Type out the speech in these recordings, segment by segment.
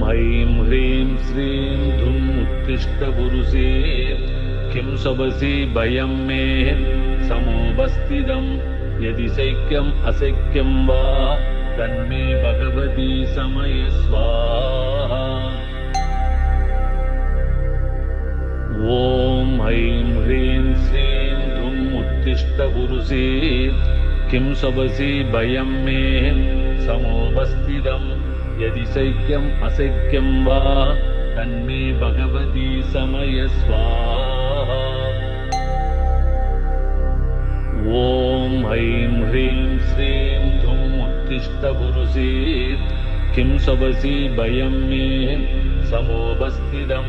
ऐं ह्रीं श्रीं धुं उत्तिष्ठ पुरुषे किं शवसि भयं मे समुपस्थितं यदि शक्यम् अशक्यं वा तन्मे भगवती समय स्वाहा। ॐ ऐं ह्रीं श्रीं धुं उत्तिष्ठ पुरुषे किं शवसि भयं मे समुपस्थितं यदि शक्यम् अशक्यं वा तन्मे भगवती समय स्वाहा। ॐ ऐं ह्रीं श्रीं धुं उत्तिष्ठ पुरुषे किं शवसि भयं मे समुपस्थितं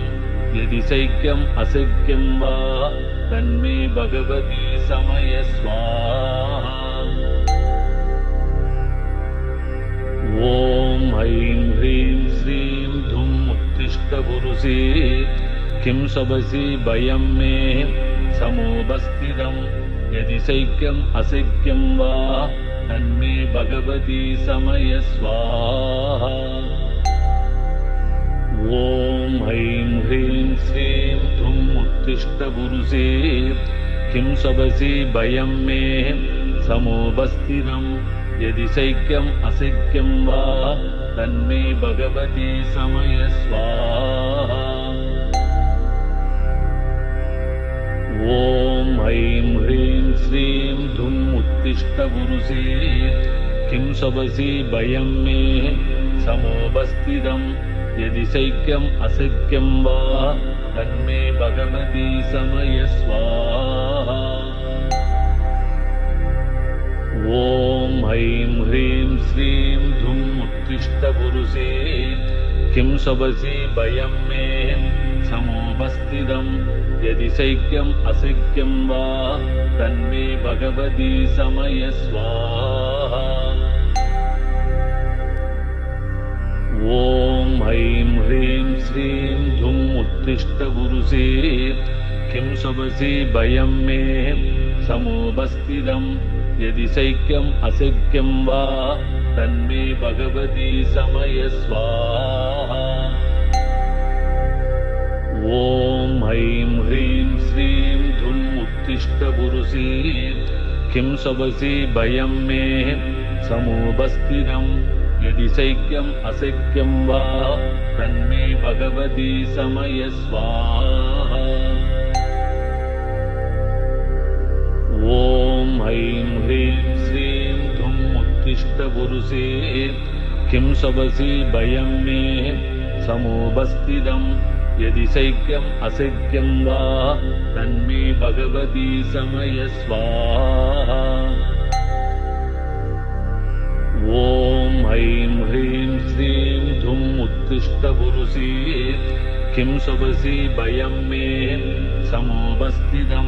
यदि शक्यम् अशक्यं वा तन्मे भगवती समय स्वाहा। ॐ ऐं ह्रीं श्रीं धुं उत्तिष्ठ पुरुषे किं शवसि भयं मे समुपस्थितं यदि शक्यम् अशक्यं वा तन्मे भगवती समय स्वाहा। ॐ ऐं ह्रीं श्रीं धुं उत्तिष्ठ पुरुषे किं शवसि भयं मे समुपस्थितं यदि शक्यम् अशक्यं वा तन्मे भगवती समय स्वाहा। ॐ ऐं ह्रीं श्रीं धुं उत्तिष्ठ पुरुषे किं शवसि भयं मे समुपस्थितं यदि शक्यम् अशक्यं वा तन्मे भगवती समय स्वाहा। ॐ ऐं ह्रीं श्रीं धुं उत्तिष्ठ पुरुषे किं शवसि भयं मे समुपस्थितं यदि शक्यम् अशक्यं वा तन्मे भगवती समय स्वाहा। ॐ ऐं ह्रीं श्रीं धुं उत्तिष्ठ पुरुषे किं शवसि भयं मे समुपस्थितं यदि शक्यम् अशक्यं वा तन्मे भगवती समय स्वाहा। ॐ ऐं ह्रीं श्रीं धुं उत्तिष्ठ पुरुषे किं शवसि भयं मे समुपस्थितं यदि शक्यम् अशक्यं वा तन्मे भगवती समय स्वाहा। ॐ ऐं ह्रीं श्रीं धुं उत्तिष्ठ पुरुषे किं शवसि भयं मे समुपस्थितं यदि शक्यम् अशक्यं वा तन्मे भगवती समय स्वाहा। ॐ ऐं ह्रीं श्रीं धुं उत्तिष्ठ पुरुषे किं शवसि भयं मे समुपस्थितं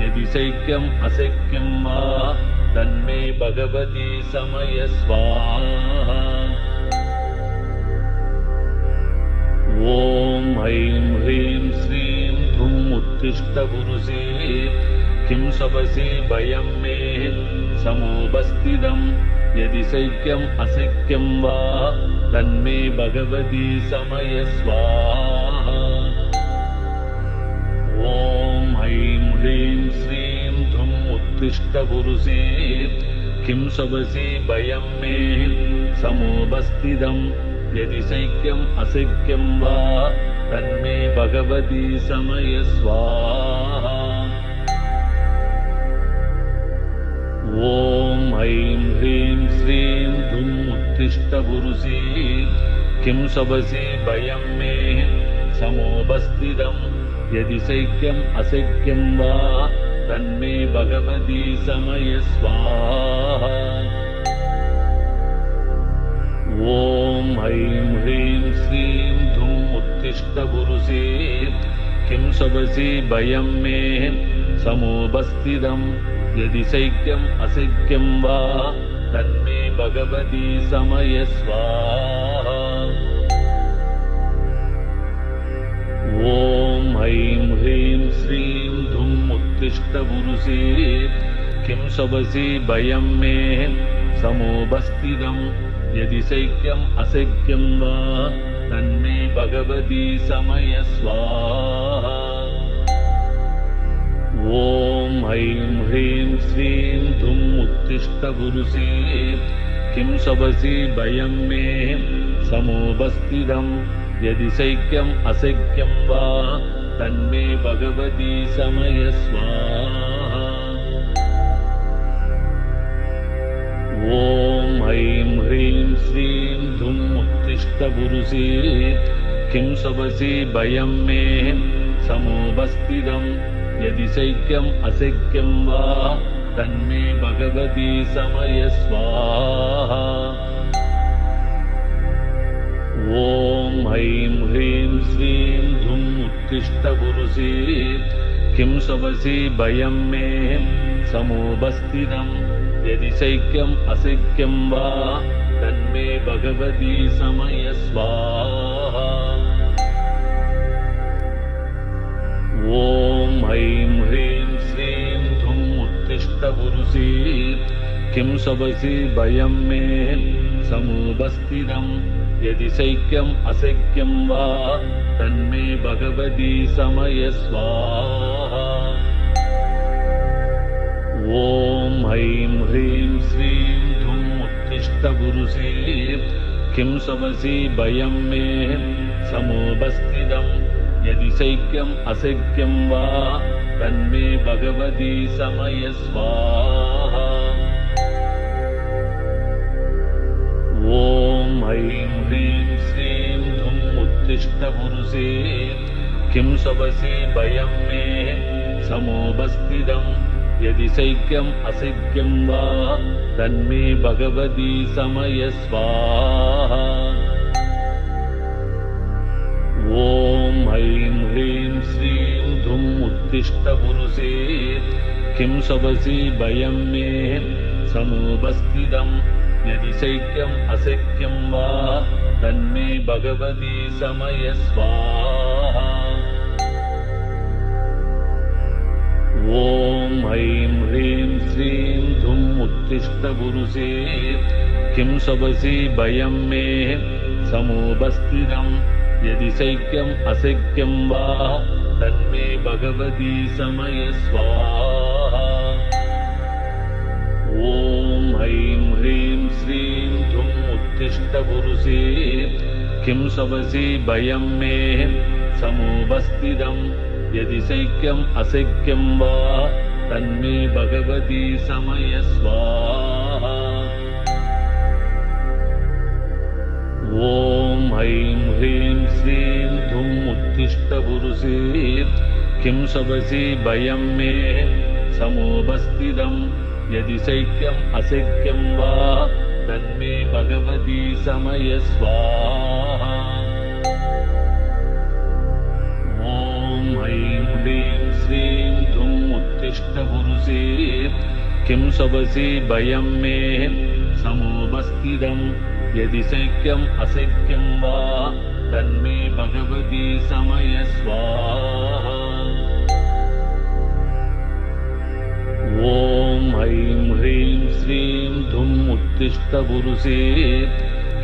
यदि शक्यम् अशक्यं वा तन्मे भगवती समय स्वाहा। ॐ ऐं ह्रीं श्रीं धुं उत्तिष्ठ पुरुषे किं शवसि भयं मे समुपस्थितं यदि शक्यम् अशक्यं वा तन्मे भगवती समय स्वाहा। ॐ ऐं ह्रीं श्रीं धुं उत्तिष्ठ पुरुषे किं शवसि भयं मे समुपस्थितं यदि शक्यम् अशक्यं वा तन्मे भगवती समय स्वाहा। ॐ ऐं ह्रीं श्रीं धुं उत्तिष्ठ पुरुषे किं शवसि भयं मे समुपस्थितं यदि शक्यम् अशक्यं वा तन्मे भगवती समय स्वाहा। ॐ ऐं ह्रीं श्रीं धुं उत्तिष्ठ पुरुषे किं शवसि भयं मे समुपस्थितं यदि शक्यम् अशक्यं वा तन्मे भगवती समय स्वाहा। ॐ ऐं ह्रीं श्रीं धुं उत्तिष्ठ पुरुषे किं शवसि भयं मे समुपस्थितं यदि शक्यम् अशक्यं वा तन्मे भगवती समय स्वाहा। ॐ ऐं ह्रीं श्रीं धुं उत्तिष्ठ पुरुषे किं शबसि भयं मे समुपस्थितं यदि शक्यम् अशक्यं वा तन्मे भगवती समय स्वाहा। ॐ ऐं ह्रीं श्रीं धुं उत्तिष्ठ पुरुषे किं शबसि भयं मे समुपस्थितं यदि शक्यम् अशक्यं वा तन्मे भगवती समय स्वाहा। ॐ ऐं ह्रीं श्रीं धुं उत्तिष्ठ पुरुषे किं शबसि भयं मे समुपस्थितं यदि शक्यम् अशक्यं वा तन्मे भगवती समय स्वाहा। ॐ ऐं ह्रीं श्रीं धुं उत्तिष्ठ पुरुषे किं शबसि भयं मे समुपस्थितं यदि शक्यम् अशक्यं वा तन्मे भगवती समय स्वाहा। ॐ ऐं ह्रीं श्रीं धुं उत्तिष्ठ पुरुषे किं शबसि भयं मे समुपस्थितं यदि शक्यम् अशक्यं वा तन्मे भगवती समय स्वाहा। ॐ ऐं ह्रीं श्रीं धुं उत्तिष्ठ पुरुषे किं शबसि भयं मे समुपस्थितं यदि शक्यम् अशक्यं वा तन्मे भगवती समय स्वाहा। ॐ ऐं ह्रीं श्रीं धुं उत्तिष्ठ पुरुषे किं शबसि भयं मे समुपस्थितं यदि शक्यम् अशक्यं वा तन्मे भगवती समय स्वाहा। ॐ ऐं ह्रीं श्रीं धुं उत्तिष्ठ पुरुषे किं शबसि भयं मे समुपस्थितं यदि शक्यम् अशक्यं वा तन्मे भगवती समय स्वाहा। ॐ ऐं ह्रीं श्रीं धुं उत्तिष्ठ पुरुषे किं शबसि भयं मे समुपस्थितं यदि शक्यम् अशक्यं वा तन्मे भगवती समय स्वाहा। ॐ ऐं ह्रीं श्रीं धुं उत्तिष्ठ पुरुषे किं शबसि भयं मे समुपस्थितं यदि शक्यम् अशक्यं वा तन्मे भगवती समय स्वाहा। ॐ ऐं ह्रीं श्रीं धुं उत्तिष्ठ पुरुषे किं शबसि भयं मे समुपस्थितं यदि शक्यम् अशक्यं वा तन्मे भगवती समय स्वाहा। ॐ ऐं ह्रीं श्रीं धुं उत्तिष्ठ पुरुषे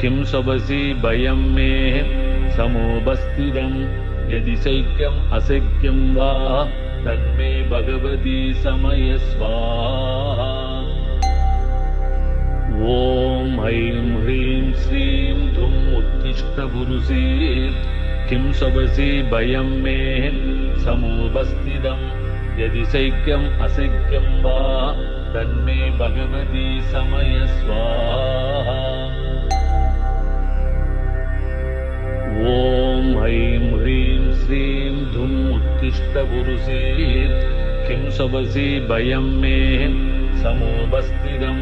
किं शबसि भयं मे समुपस्थितं यदि शक्यम् अशक्यं वा तन्मे भगवती समय स्वाहा। ॐ ऐं ह्रीं श्रीं धुं उत्तिष्ठ पुरुषे किं शबसि भयं मे समुपस्थितं यदि शक्यम् अशक्यं वा तन्मे भगवती समय स्वाहा। ॐ ऐं ह्रीं श्रीं धुं उत्तिष्ठ पुरुषे किं शबसि भयं मे समुपस्थितं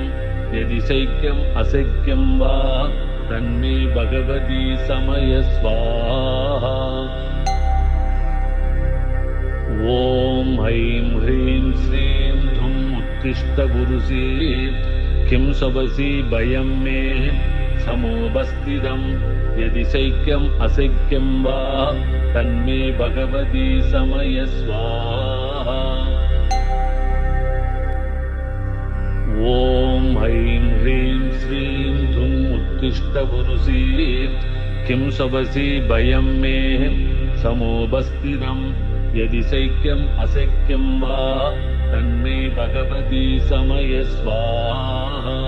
यदि शक्यम् अशक्यं वा तन्मे भगवती समय स्वाहा। ॐ ऐं ह्रीं श्रीं धुं उत्तिष्ठ पुरुषे किं शबसि भयं मे समुपस्थितं यदि शक्यम् अशक्यं वा तन्मे भगवती समय स्वाहा। ॐ ऐं ह्रीं श्रीं धुं उत्तिष्ठ पुरुषे किं सवसि भयं मे समोपस्थितं यदि शक्यम् अशक्यं वा तन्मे भगवती समय स्वाहा।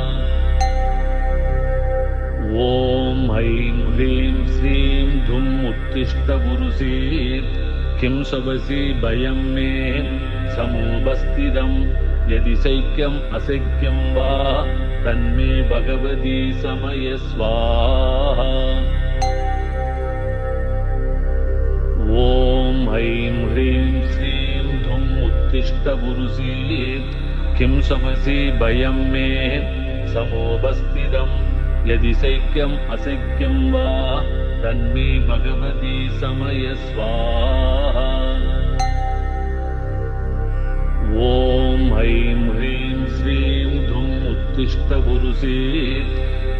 ॐ ऐं ह्रीं श्रीं धुं उत्तिष्ठ पुरुषे किं सवसि भयं मे समोपस्थितं यदि शक्यम् अशक्यं वा तन्मे भगवती समय स्वाहा। ॐ ऐं ह्रीं श्रीं धुं उत्तिष्ठ पुरुषे किं सवसि भयं मे समोपस्थितं यदि शक्यम् अशक्यं वा तन्मे भगवती समय स्वाहा। ॐ ऐं ह्रीं श्रीं धुं उत्तिष्ठ पुरुषे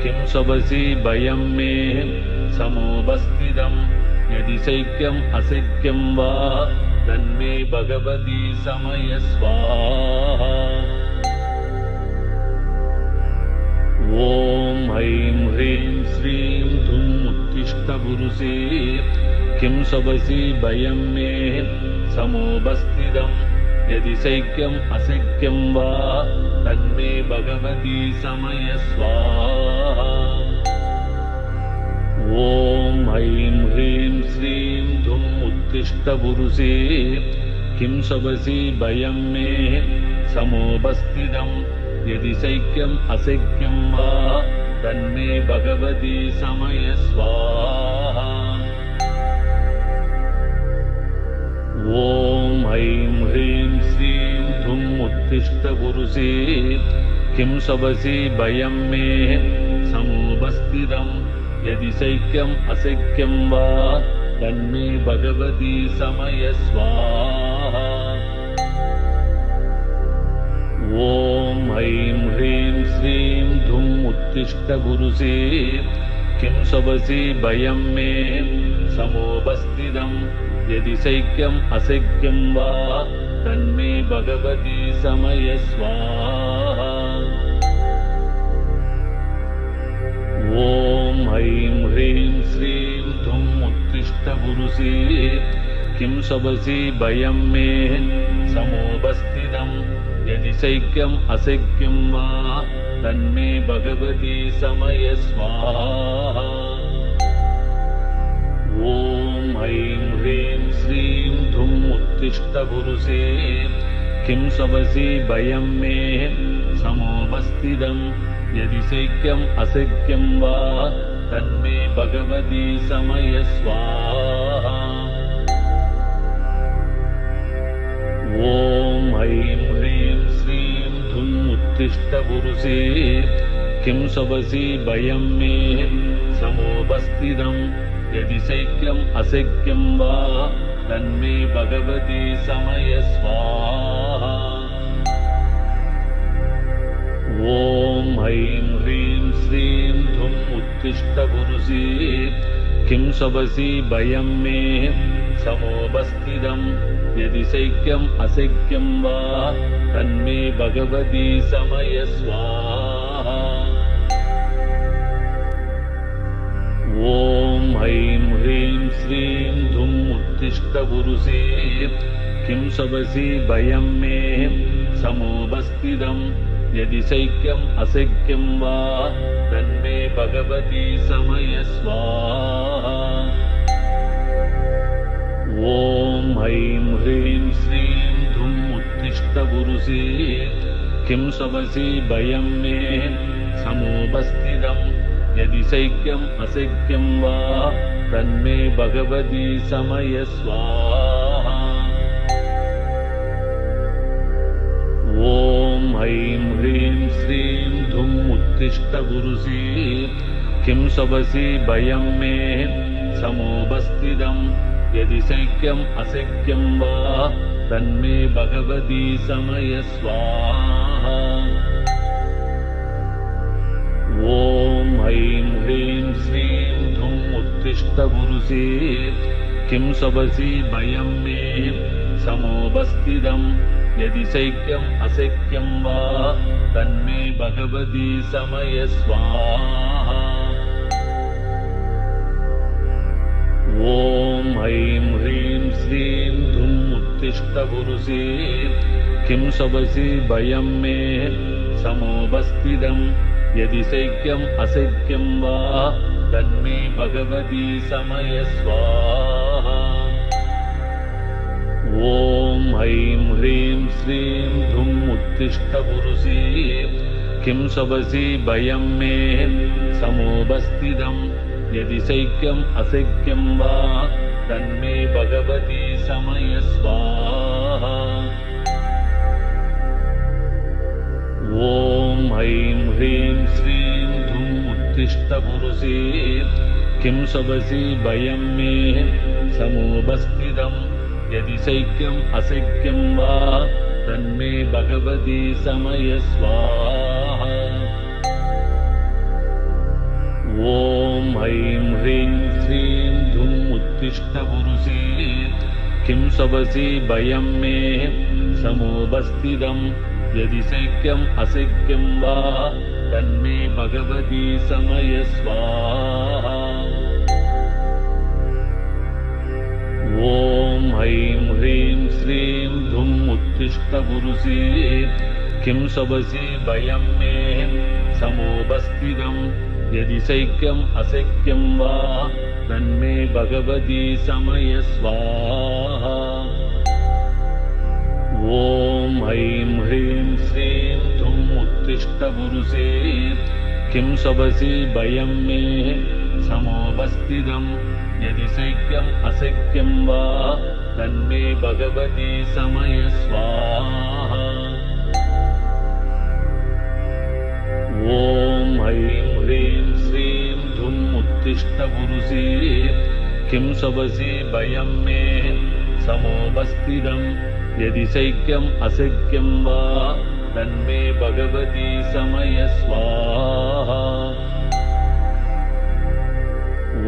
किं सवसि भयं मे समोपस्थितं यदि शक्यम् अशक्यं वा तन्मे भगवती समय स्वाहा। ॐ ऐं ह्रीं श्रीं धुं उत्तिष्ठ पुरुषे किं सवसि भयं मे समोपस्थितं यदि शक्यम् अशक्यं वा तन्मे भगवती समय स्वाहा। ॐ ऐं ह्रीं श्रीं धुं उत्तिष्ठ पुरुषे किं सवसि भयं मे समोपस्थितं यदि शक्यम् अशक्यं वा तन्मे भगवती समय स्वाहा। ॐ ऐं ह्रीं श्रीं धुं उत्तिष्ठ पुरुषे किं सवसि भयं मे समोपस्थितं यदि शक्यम् अशक्यं वा तन्मे भगवती समय स्वाहा। ॐ ऐं ह्रीं श्रीं धुं उत्तिष्ठ पुरुषे किं सवसि भयं मे समोपस्थितं यदि शक्यम् अशक्यं वा तन्मे भगवती समय स्वाहा। ॐ ऐं ह्रीं श्रीं धुं उत्तिष्ठ पुरुषे किं सवसि भयं मे समोपस्थितं यदि शक्यम् अशक्यं वा तन्मे भगवती समय स्वाहा। ॐ ऐं ह्रीं श्रीं धुं उत्तिष्ठ पुरुषे किं सवसि भयं मे समोपस्थितं यदि शक्यम् अशक्यं वा तन्मे भगवती समय स्वाहा। ॐ ऐं ह्रीं श्रीं धुं उत्तिष्ठ पुरुषे किं सवसि भयं मे समोपस्थितं यदि शक्यम् अशक्यं वा तन्मे भगवती समय स्वाहा। ॐ ऐं ह्रीं श्रीं धुं उत्तिष्ठ पुरुषे किं सवसि भयं मे समोपस्थितं यदि शक्यम् अशक्यं वा तन्मे भगवती समय स्वाहा। ॐ ऐं ह्रीं श्रीं धुं उत्तिष्ठ पुरुषे किं सवसि भयं मे समोपस्थितं यदि शक्यम् अशक्यं वा तन्मे भगवती समय स्वाहा। ॐ ऐं ह्रीं श्रीं धुं उत्तिष्ठ पुरुषे किं सवसि भयं मे समोपस्थितं यदि शक्यम् अशक्यं वा तन्मे भगवती समय स्वाहा। ॐ ऐं ह्रीं श्रीं धुं उत्तिष्ठ पुरुषे किं सवसि भयं मे समोपस्थितं यदि शक्यम् अशक्यं वा तन्मे भगवती समय स्वाहा। ॐ ऐं ह्रीं श्रीं धुं उत्तिष्ठ पुरुषे किं सवसि भयं मे समोपस्थितं यदि शक्यम् अशक्यं वा तन्मे भगवती समय स्वाहा। उत्तिष्ठपुरुषे किं शबसि भयं मे समुपस्थितं यदि शैक्यम् अशक्यं वा तन्मे भगवती समयस्वाहा। ॐ ऐं ह्रीं श्रीं धुं उत्तिष्ठपुरुषे किं शबसि भयं मे समुपस्थितं यदि शैक्यम् अशक्यं वा तन्मे भगवती समयस्वाहा। ॐ ऐं ह्रीं श्रीं धुं उत्तिष्ठपुरुषे किं शबसि भयं मे समुपस्थितं यदि शैक्यम् अशक्यं वा तन्मे भगवती समयस्वाहा। ॐ ऐं ह्रीं श्रीं धुं उत्तिष्ठपुरुषे किं शबसि भयं मे समुपस्थितं यदि शैक्यम् अशक्यं वा तन्मे भगवती समयस्वाहा। ॐ ऐं ह्रीं श्रीं धुं उत्तिष्ठपुरुषे किं शबसि भयं मे समुपस्थितं यदि शैक्यम् अशक्यं वा तन्मे भगवती समयस्वाहा। ॐ ऐं ह्रीं श्रीं धुं उत्तिष्ठपुरुषे किं शबसि भयं मे समुपस्थितं यदि शैक्यम् अशक्यं वा तन्मे भगवती समयस्वाहा। ॐ ऐं ह्रीं श्रीं धुं उत्तिष्ठपुरुषे किं शबसि भयं मे समुपस्थितं यदि शैक्यम् अशक्यं वा तन्मे भगवती समयस्वाहा।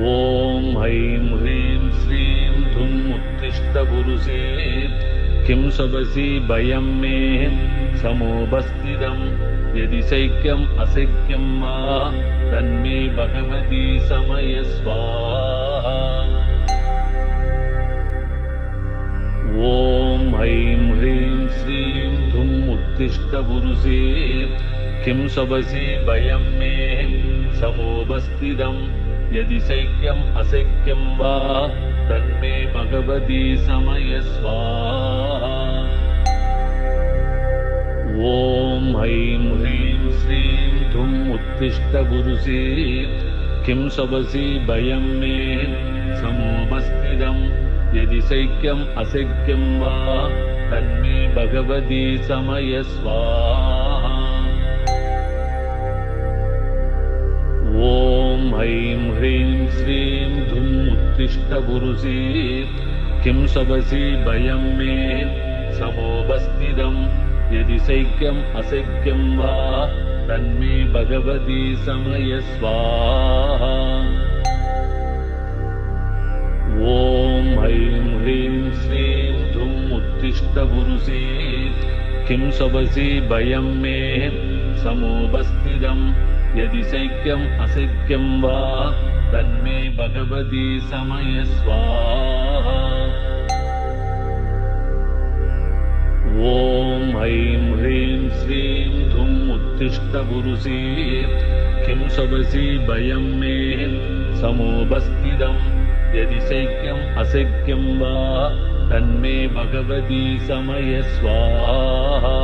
ॐ ऐं ह्रीं श्रीं धुं उत्तिष्ठपुरुषे किं शबसि भयं मे समुपस्थितं यदि शैक्यम् अशक्यं वा तन्मे भगवती समयस्वाहा। ॐ ऐं ह्रीं श्रीं धुं उत्तिष्ठपुरुषे किं शबसि भयं मे समुपस्थितं यदि शैक्यम् अशक्यं वा तन्मे भगवती समयस्वाहा। ॐ ऐं ह्रीं श्रीं धुं उत्तिष्ठपुरुषे किं शबसि भयं मे समुपस्थितं यदि शैक्यम् अशक्यं वा तन्मे भगवती समयस्वाहा। ॐ ऐं ह्रीं श्रीं धुं उत्तिष्ठपुरुषे किं शबसि भयं मे समुपस्थितं यदि शैक्यम् अशक्यं वा तन्मे भगवती समयस्वाहा। ॐ ऐं ह्रीं श्रीं धुं उत्तिष्ठपुरुषे किं शबसि भयं मे समुपस्थितं यदि शैक्यम् अशक्यं वा तन्मे भगवती समयस्वाहा। ॐ ऐं ह्रीं श्रीं धुं उत्तिष्ठपुरुषे किं शबसि भयं मे समुपस्थितं यदि शैक्यम् अशक्यं वा तन्मे भगवती समयस्वाहा।